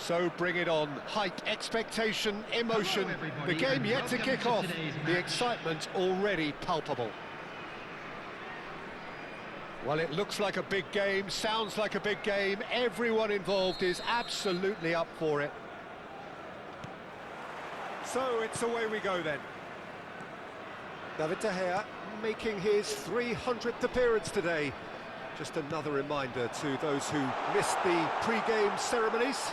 So bring it on. Hype, expectation, emotion. The game yet to kick off. The excitement already palpable. Well, it looks like a big game, sounds like a big game. Everyone involved is absolutely up for it. So it's away we go then. David De Gea making his 300th appearance today. Just another reminder to those who missed the pre-game ceremonies.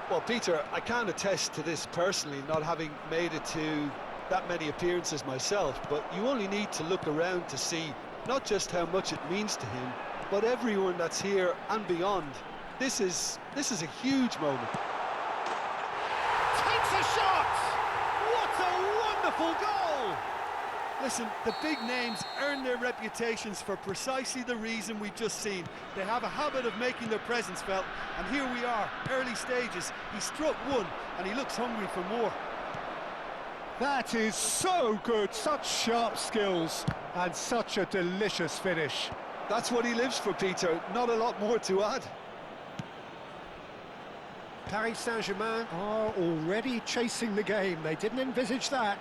Well, Peter, I can't attest to this personally, not having made it to that many appearances myself, but you only need to look around to see not just how much it means to him, but everyone that's here and beyond. This is a huge moment. Takes a shot! What a wonderful goal! Listen, the big names earn their reputations for precisely the reason we've just seen. They have a habit of making their presence felt, and here we are, early stages. He struck one, and he looks hungry for more. That is so good, such sharp skills, and such a delicious finish. That's what he lives for, Peter, not a lot more to add. Paris Saint-Germain are already chasing the game, they didn't envisage that.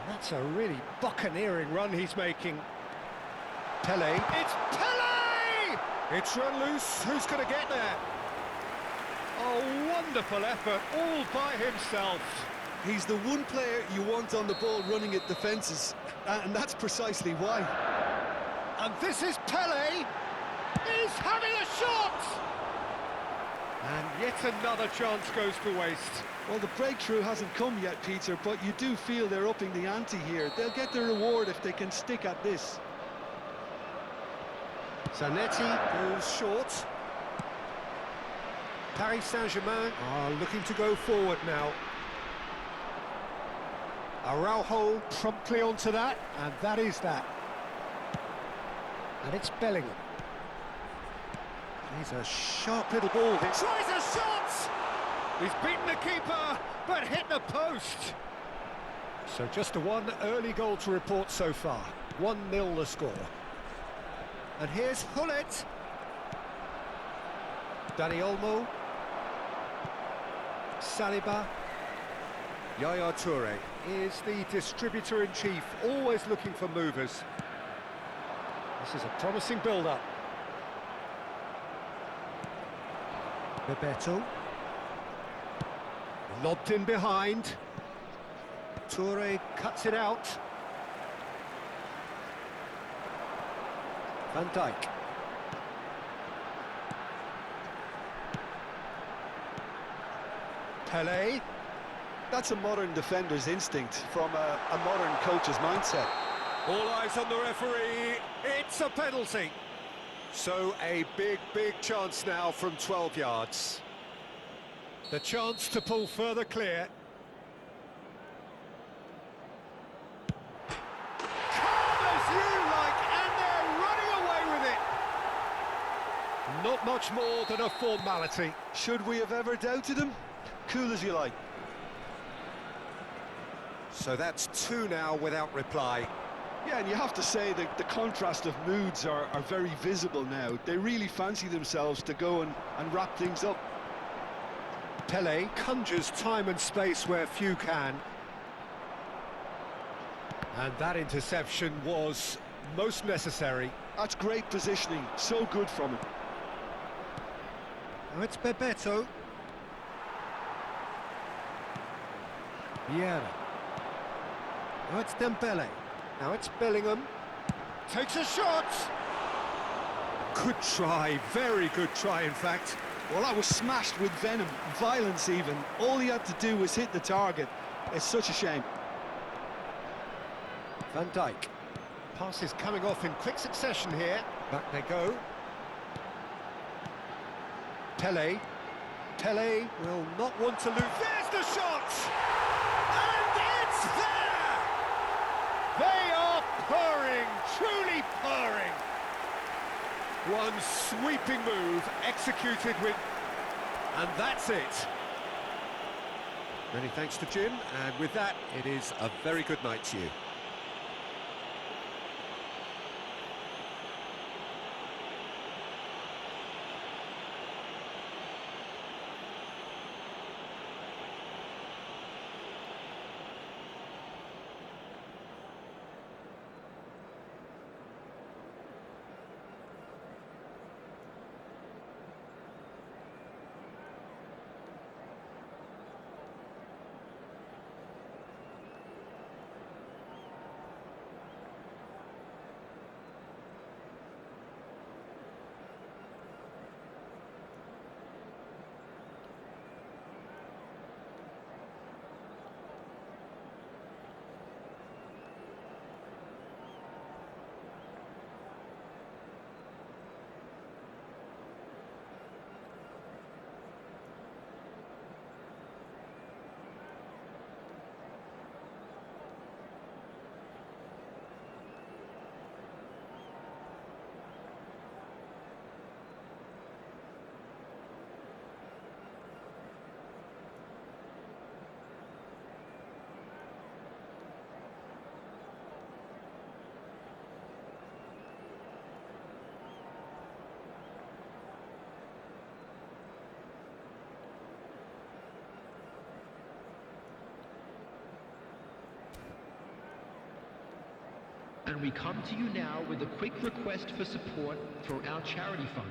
And that's a really buccaneering run he's making. Pele, it's Pele! It's run loose, who's going to get there? A wonderful effort, all by himself. He's the one player you want on the ball running at defences, and that's precisely why. And this is Pele! He's having a shot! And yet another chance goes to waste. Well, the breakthrough hasn't come yet, Peter, but you do feel they're upping the ante here. They'll get the reward if they can stick at this. Zanetti goes short. Paris Saint-Germain are looking to go forward now. Araujo promptly onto that, and that is that. And it's Bellingham. He's a sharp little ball. He tries a shot! He's beaten the keeper, but hit the post. So just a one early goal to report so far. 1-0 the score. And here's Hullet. Dani Olmo. Saliba. Yaya Toure is the distributor-in-chief, always looking for movers. This is a promising build-up. Bebeto. Lobbed in behind. Toure cuts it out. Van Dijk. Pele. That's a modern defender's instinct from a modern coach's mindset. All eyes on the referee. It's a penalty. So a big chance now from 12 yards. The chance to pull further clear. Calm as you like, and they're running away with it. Not much more than a formality. Should we have ever doubted him? Cool as you like. So that's two now without reply. Yeah, and you have to say that the contrast of moods are very visible now. They really fancy themselves to go and wrap things up. Pele conjures time and space where few can. And that interception was most necessary. That's great positioning, so good from him. Now it's Bebeto. Vieira. Now it's Dembele. Now it's Bellingham. Takes a shot! Good try, very good try in fact. Well, that was smashed with venom, violence even. All he had to do was hit the target. It's such a shame. Van Dijk. Passes coming off in quick succession here. Back they go. Pele. Pele will not want to lose. There's the shot! And it's there! They are purring, truly purring. One sweeping move executed with... And that's it. Many thanks to Jim, and with that, it is a very good night to you. and we come to you now with a quick request for support for our charity fund.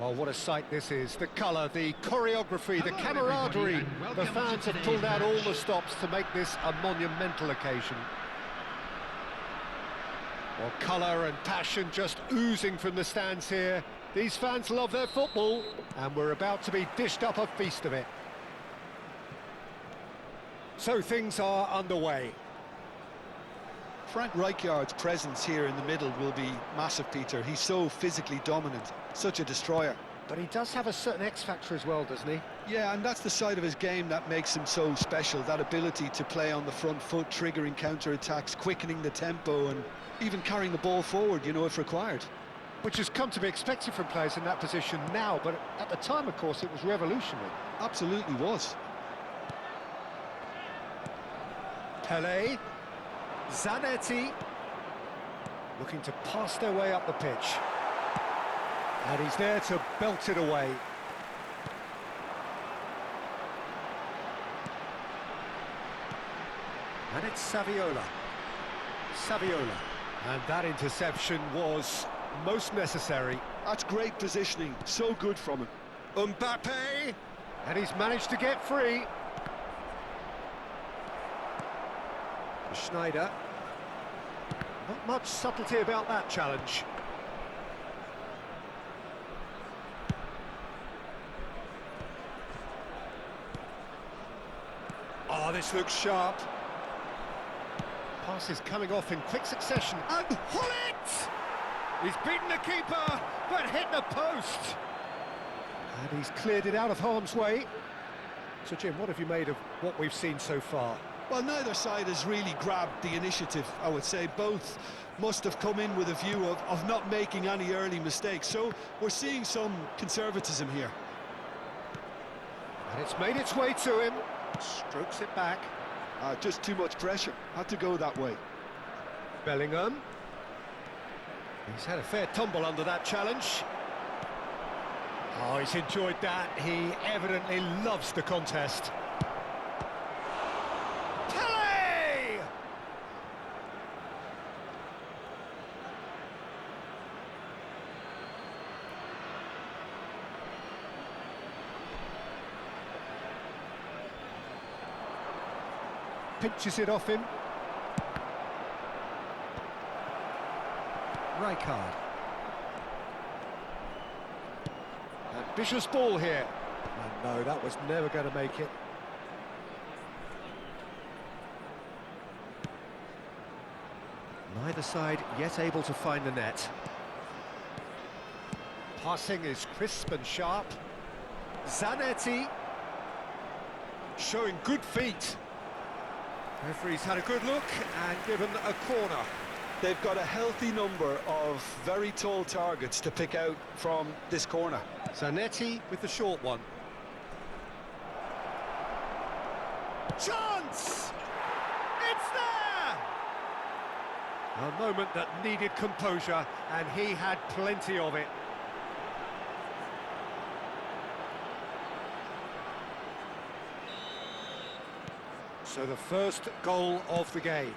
Well, what a sight this is. The colour, the choreography, the Hello, camaraderie. everybody, and The welcome fans to have pulled today's out all match. the stops to make this a monumental occasion. Well, colour and passion just oozing from the stands here. These fans love their football, and we're about to be dished up a feast of it. So things are underway. Frank Rijkaard's presence here in the middle will be massive, Peter. He's so physically dominant, such a destroyer. But he does have a certain X-factor as well, doesn't he? Yeah, and that's the side of his game that makes him so special, that ability to play on the front foot, triggering counter-attacks, quickening the tempo, and even carrying the ball forward, you know, if required. Which has come to be expected from players in that position now, but at the time, of course, it was revolutionary. Absolutely was. Pelé, Zanetti, looking to pass their way up the pitch. And he's there to belt it away. And it's Saviola. Saviola. And that interception was most necessary. That's great positioning, so good from him. Mbappe, and he's managed to get free. Schneider. Not much subtlety about that challenge. Oh, this looks sharp. Passes coming off in quick succession. And Hullet! He's beaten the keeper, but hit the post. And he's cleared it out of harm's way. So, Jim, what have you made of what we've seen so far? Well, neither side has really grabbed the initiative, I would say. Both must have come in with a view of not making any early mistakes. So we're seeing some conservatism here. And it's made its way to him. Strokes it back. Just too much pressure. Had to go that way. Bellingham. He's had a fair tumble under that challenge. Oh, he's enjoyed that. He evidently loves the contest. Pele! Pinches it off him. Rijkaard. Ambitious ball here. And no, that was never going to make it. Neither side yet able to find the net. Passing is crisp and sharp. Zanetti showing good feet. Referee's had a good look and given a corner. They've got a healthy number of very tall targets to pick out from this corner. Zanetti with the short one. Chance! It's there! A moment that needed composure, and he had plenty of it. So the first goal of the game.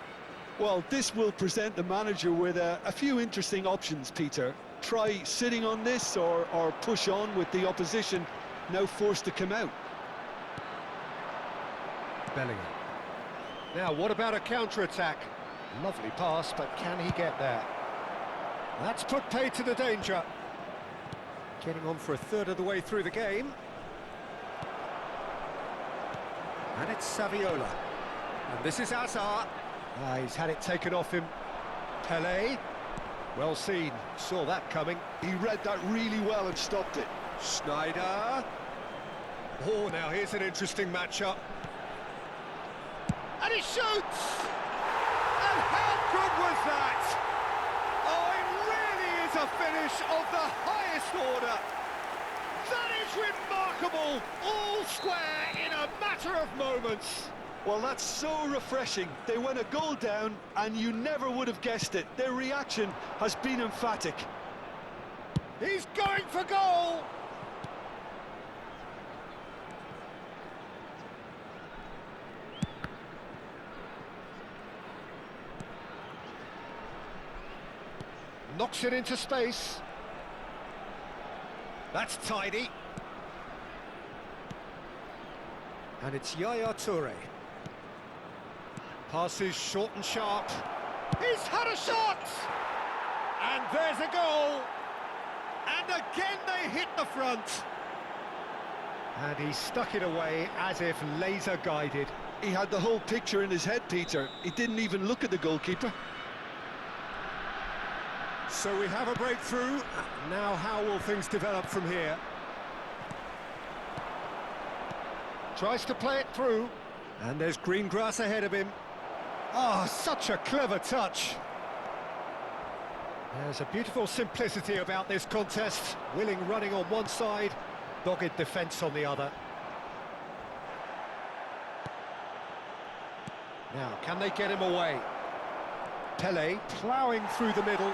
Well, this will present the manager with a few interesting options, Peter. Try sitting on this or push on with the opposition now forced to come out. Bellingham. Now, what about a counter-attack? Lovely pass, but can he get there? That's put paid to the danger. Getting on for a third of the way through the game. And it's Saviola. And this is Hazard. He's had it taken off him. Pele. Well seen. Saw that coming. He read that really well and stopped it. Schneider. Oh, now here's an interesting matchup. And he shoots! And how good was that? Oh, it really is a finish of the highest order. That is remarkable. All square in a matter of moments. Well, that's so refreshing. They went a goal down and you never would have guessed it. Their reaction has been emphatic. He's going for goal! Knocks it into space. That's tidy. And it's Yaya Toure. Passes short and sharp. He's had a shot! And there's a goal! And again they hit the front. And he stuck it away as if laser guided. He had the whole picture in his head, Peter. He didn't even look at the goalkeeper. So we have a breakthrough. Now how will things develop from here? Tries to play it through. And there's green grass ahead of him. Oh, such a clever touch. There's a beautiful simplicity about this contest. Willing running on one side, dogged defence on the other. Now, can they get him away? Pele ploughing through the middle.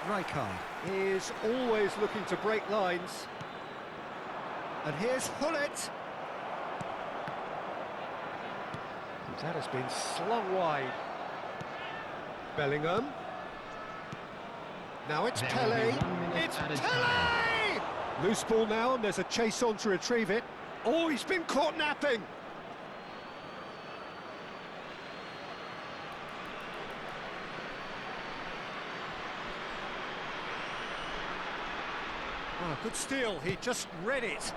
Rijkaard is always looking to break lines. And here's Hullet. That has been slung wide. Bellingham. Now it's There will Pele. be 1 minute It's at a Pele! Loose ball now, and there's a chase on to retrieve it. Oh, he's been caught napping. Oh, good steal. He just read it.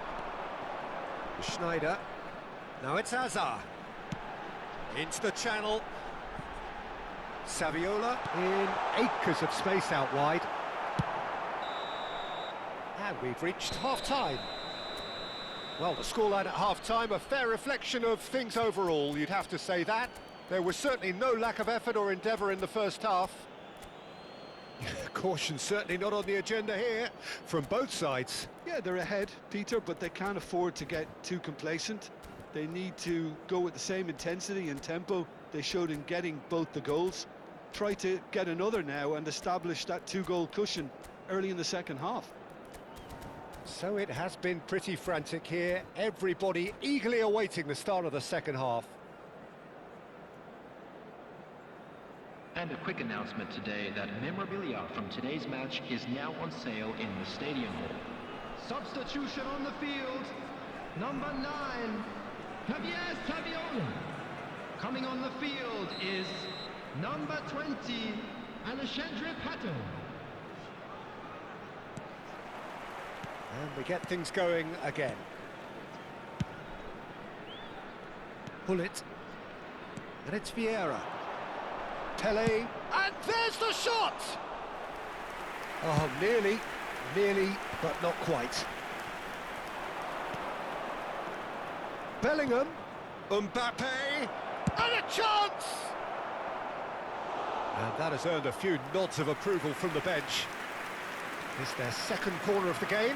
Schneider. Now it's Hazard. Into the channel. Saviola in acres of space out wide. And we've reached half-time. Well, the scoreline at half-time, a fair reflection of things overall, you'd have to say that. There was certainly no lack of effort or endeavour in the first half. Caution certainly not on the agenda here, from both sides. Yeah, they're ahead, Peter, but they can't afford to get too complacent. They need to go with the same intensity and tempo they showed in getting both the goals. Try to get another now and establish that two-goal cushion early in the second half. So it has been pretty frantic here, everybody eagerly awaiting the start of the second half. And a quick announcement today that memorabilia from today's match is now on sale in the stadium hall. Substitution on the field, number 9, Javier Saviola. Coming on the field is number 20, Alexandre Pato. And we get things going again. Pull it. And it's Vieira. Pele. And there's the shot! Oh, nearly, but not quite. Bellingham. Mbappe. And a chance! And that has earned a few nods of approval from the bench. It's their second corner of the game.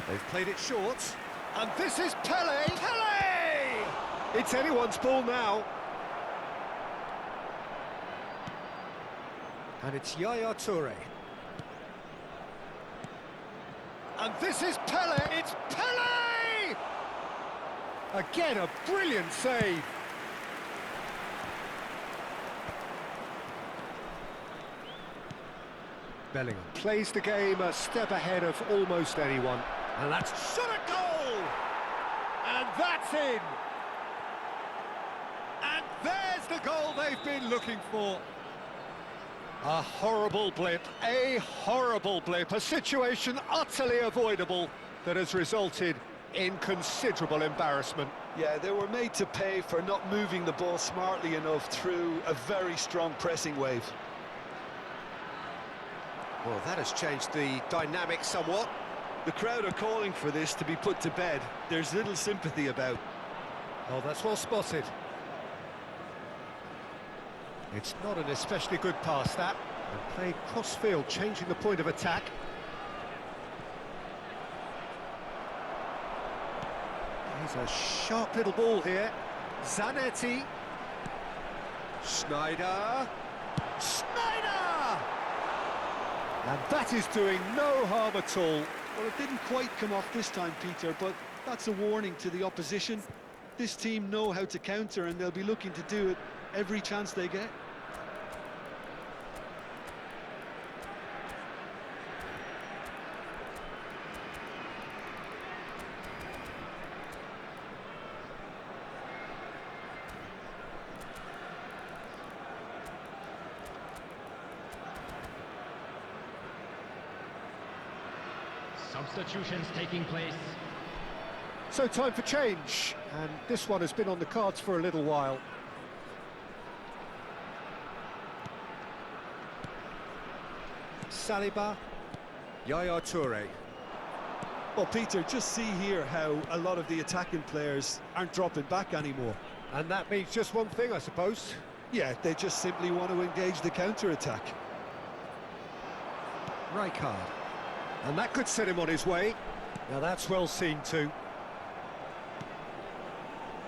They've played it short. And this is Pele! Pele! It's anyone's ball now. And it's Yaya Toure. And this is Pele! It's Pele! Again, a brilliant save. Bellingham plays the game a step ahead of almost anyone. And that's shot at goal! And that's in! And there's the goal they've been looking for. A horrible blip, a situation utterly avoidable that has resulted in considerable embarrassment. Yeah, they were made to pay for not moving the ball smartly enough through a very strong pressing wave. Well, that has changed the dynamic somewhat. The crowd are calling for this to be put to bed. There's little sympathy about. Oh, that's well spotted. It's not an especially good pass, that. And play cross-field, changing the point of attack. Here's a sharp little ball here. Zanetti. Schneider. Schneider! And that is doing no harm at all. Well, it didn't quite come off this time, Peter, but that's a warning to the opposition. This team know how to counter, and they'll be looking to do it every chance they get. Substitutions taking place. So time for change, and this one has been on the cards for a little while. Saliba, Yaya Toure. Well, Peter, just see here how a lot of the attacking players aren't dropping back anymore. And that means just one thing, I suppose. Yeah, they just simply want to engage the counter-attack. Rijkaard. And that could set him on his way. Now that's well seen too.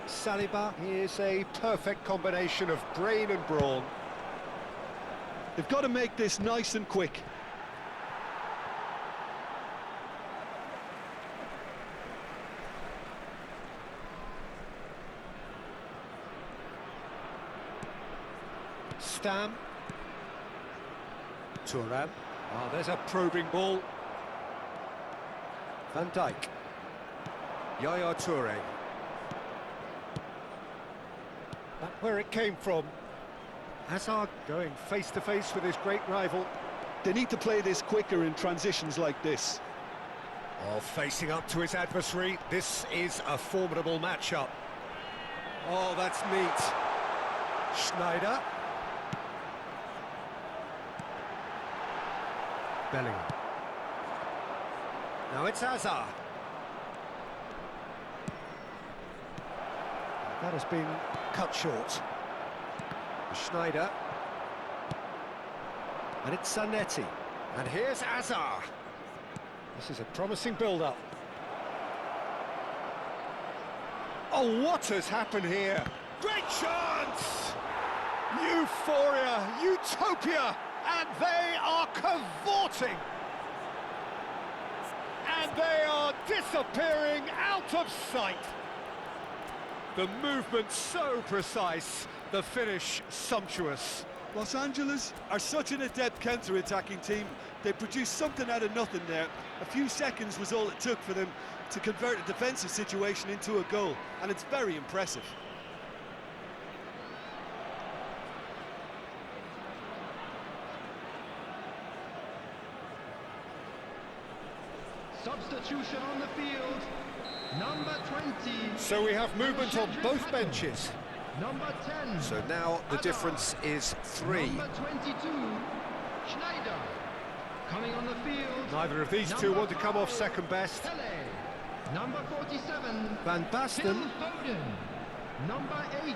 Saliba is a perfect combination of brain and brawn. They've got to make this nice and quick. Stam. Thuram. Oh, there's a probing ball. Van Dijk. Yaya Toure. Back where it came from. Hazard going face-to-face with his great rival. They need to play this quicker in transitions like this. Oh, facing up to his adversary, this is a formidable matchup. Oh, that's neat. Schneider. Bellingham. Now it's Hazard. That has been cut short. Schneider. And it's Zanetti. And here's Hazard. This is a promising build-up. Oh, what has happened here? Great chance! Euphoria, utopia, and they are cavorting. And they are disappearing out of sight. The movement so precise, the finish sumptuous. Los Angeles are such an adept counter-attacking team. They produced something out of nothing there. A few seconds was all it took for them to convert a defensive situation into a goal, and it's very impressive. Substitution on the field. Number 20. So we have movement on both benches. Number 10. So now the difference is 3. Number 22. Schneider. Coming on the field. Neither of these two want to come off second best. Pele. Number 47. Van Basten. Phil Foden. Number 8.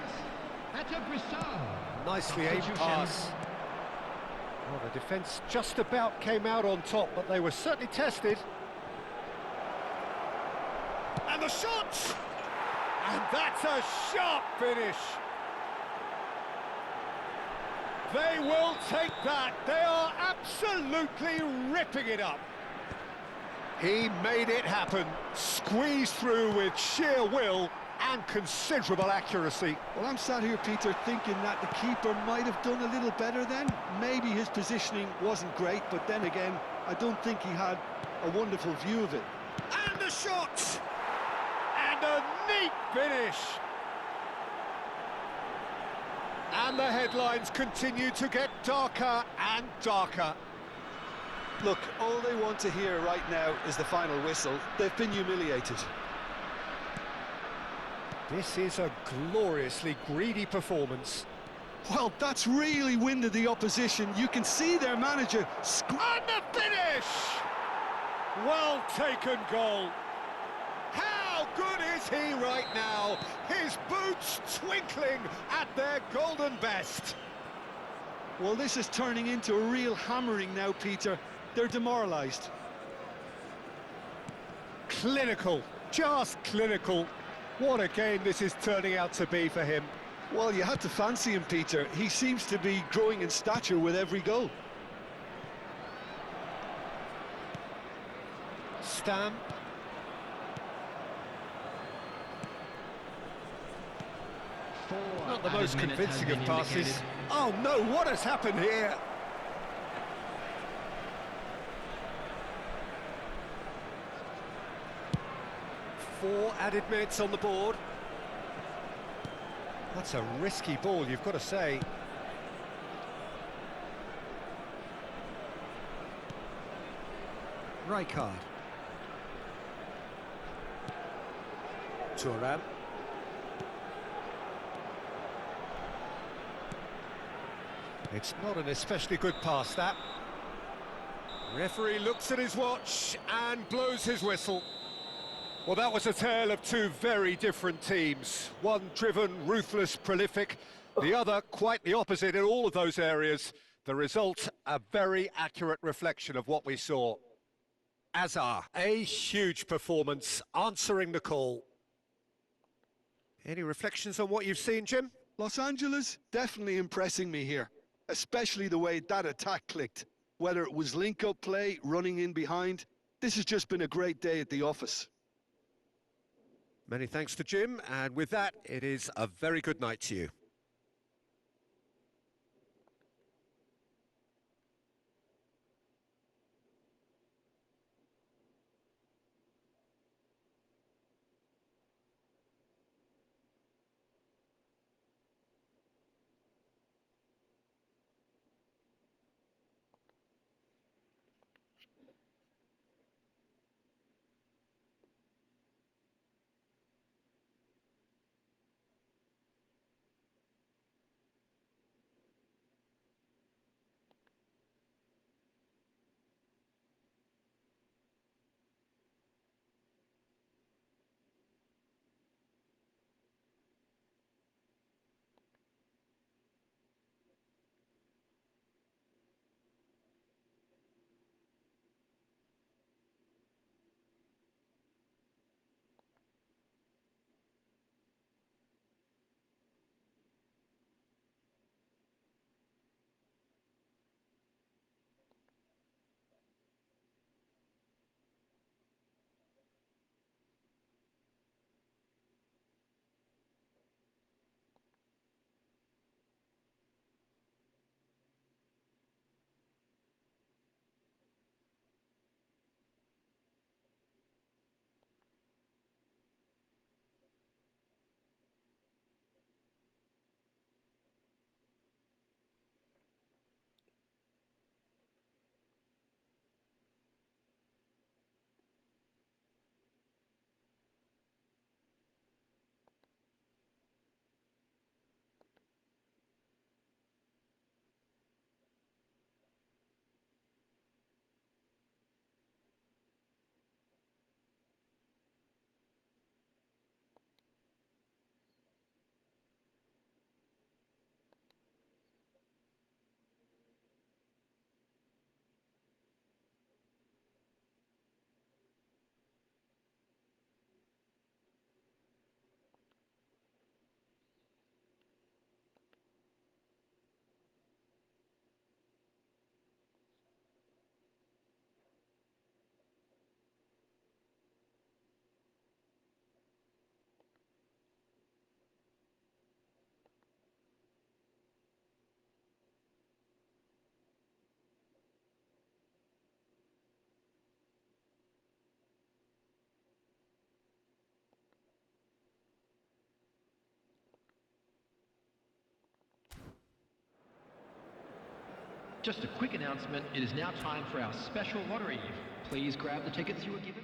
Etta Brissac. Nicely aimed pass. Well, the defence just about came out on top, but they were certainly tested. And the shot! And that's a sharp finish. They will take that. They are absolutely ripping it up. He made it happen. Squeezed through with sheer will and considerable accuracy. Well, I'm sat here, Peter, thinking that the keeper might have done a little better then. Maybe his positioning wasn't great, but then again, I don't think he had a wonderful view of it. And the shot! And a neat finish! And the headlines continue to get darker and darker. Look, all they want to hear right now is the final whistle. They've been humiliated. This is a gloriously greedy performance. Well, that's really winded the opposition. You can see their manager... And the finish! Well taken goal. How good is he right now? His boots twinkling at their golden best. Well, this is turning into a real hammering now, Peter. They're demoralised. Clinical, just clinical. What a game this is turning out to be for him. Well, you had to fancy him, Peter. He seems to be growing in stature with every goal. Stam. Not the most convincing of passes. Oh no, what has happened here? Four added minutes on the board. That's a risky ball, you've got to say. Rijkaard. Thuram. It's not an especially good pass, that. Referee looks at his watch and blows his whistle. Well, that was a tale of two very different teams. One driven, ruthless, prolific. The other quite the opposite in all of those areas. The result, a very accurate reflection of what we saw. Hazard, a huge performance, answering the call. Any reflections on what you've seen, Jim? Los Angeles definitely impressing me here, especially the way that attack clicked. Whether it was link-up play, running in behind, this has just been a great day at the office. Many thanks to Jim, and with that, it is a very good night to you. Just a quick announcement, it is now time for our special lottery. Please grab the tickets you were given.